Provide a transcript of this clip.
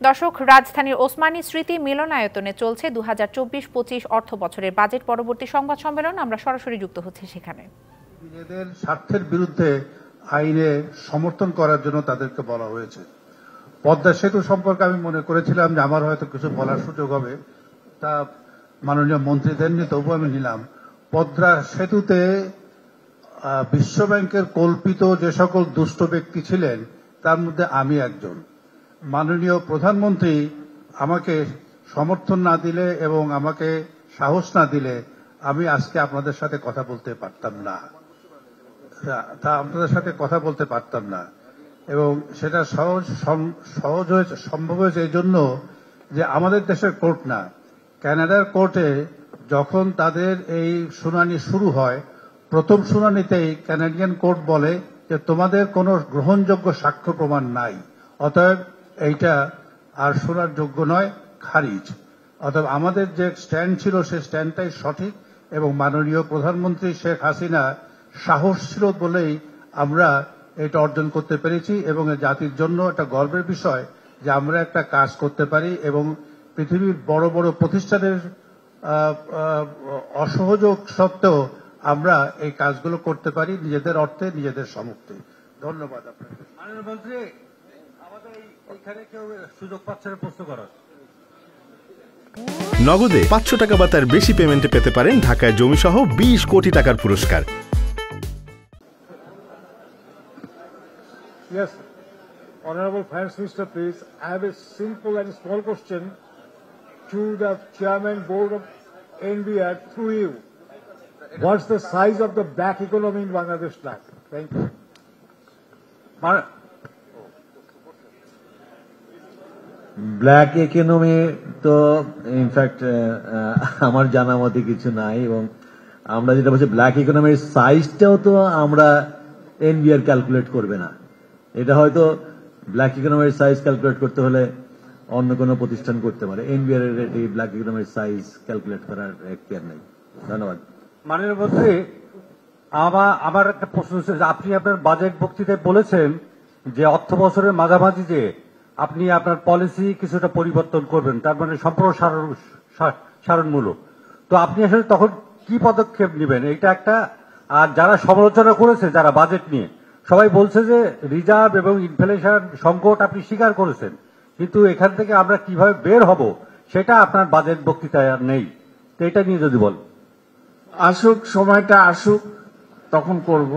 দর্শক, রাজধানীর ওসমানী স্মৃতি মিলনায়তনে চলছে 2024-25 অর্থ বছরের বাজেট পরবর্তী সংবাদ সম্মেলন। আমরা সরাসরি যুক্ত হচ্ছি সেখানে। নিজেদের স্বার্থের বিরুদ্ধে আইনে সমর্থন করার জন্য তাদেরকে বলা হয়েছে। পদ্মা সেতু সম্পর্কে আমি মনে করেছিলাম যে আমার হয়তো কিছু বলার সুযোগ হবে, তা মাননীয় মন্ত্রী দেননি, তবু আমি নিলাম। পদ্মা সেতুতে বিশ্বব্যাংকের কল্পিত যে সকল দুষ্ট ব্যক্তি ছিলেন তার মধ্যে আমি একজন। মাননীয় প্রধানমন্ত্রী আমাকে সমর্থন না দিলে এবং আমাকে সাহস না দিলে আমি আজকে আপনাদের সাথে কথা বলতে পারতাম না, এবং সেটা সহজ হয়েছে, সম্ভব হয়েছে এই জন্য যে আমাদের দেশের কোর্ট না, কানাডার কোর্টে যখন তাদের এই শুনানি শুরু হয়, প্রথম শুনানিতেই কানাডিয়ান কোর্ট বলে যে তোমাদের কোনো গ্রহণযোগ্য সাক্ষ্য প্রমাণ নাই, অতএব এইটা আর শোনার যোগ্য নয়, খারিজ। অতএব আমাদের যে স্ট্যান্ড ছিল সেই স্ট্যান্ডটাই সঠিক, এবং মাননীয় প্রধানমন্ত্রী শেখ হাসিনা সাহস ছিল বলেই আমরা এটা অর্জন করতে পেরেছি, এবং জাতির জন্য একটা গর্বের বিষয় যে আমরা একটা কাজ করতে পারি এবং পৃথিবীর বড় বড় প্রতিষ্ঠানের অসহযোগ সত্ত্বেও আমরা এই কাজগুলো করতে পারি নিজেদের অর্থে, নিজেদের সামর্থ্যে। ধন্যবাদ আপনাকে। মাননীয় মন্ত্রী, আমাদের এইখানে কেউ সুযোগ পাচ্ছে না প্রশ্ন করার। নগদে 500 টাকা বা তার বেশি পেমেন্টে পেতে পারেন ঢাকায় জমি সহ 20 কোটি টাকার পুরস্কার। Yes, Honorable Finance Minister, please. I have a simple and small question to the Chairman Board of NBR through you. What's the size of the black economy in Bangladesh now? Thank you. Black economy তো in fact আমার জানা মতে কিছু নাই, এবং আমরা যেটা বলছি ব্ল্যাক ইকোনমির সাইজটাও তো আমরা এনবিআর ক্যালকুলেট করবে না। এটা হয়তো ব্ল্যাক ইকোনমির সাইজ ক্যালকুলেট করতে হলে অন্য কোনো প্রতিষ্ঠান করতে পারে, এনবিআর এর এই ব্ল্যাক ইকোনমির সাইজ ক্যালকুলেট করার এখতিয়ার নেই। ধন্যবাদ। মাননীয় মন্ত্রী, আমার একটা প্রশ্ন হচ্ছে, আপনি আপনার বাজেট বক্তৃতায় বলেছেন যে অর্থ বছরের মাঝামাঝি যে আপনি আপনার পলিসি কিছুটা পরিবর্তন করবেন, তার মানে সম্প্রসারণমূলক। তো আপনি আসলে তখন কি পদক্ষেপ নেবেন, এটা একটা। আর যারা সমালোচনা করেছে, যারা বাজেট নিয়ে, সবাই বলছে যে রিজার্ভ এবং ইনফ্লেশন সংকট আপনি স্বীকার করেছেন, কিন্তু এখান থেকে আমরা কিভাবে বের হব সেটা আপনার বাজেট বক্তৃতায় আর নেই। তো এটা নিয়ে যদি বল। আসুক, সময়টা আসুক, তখন করব।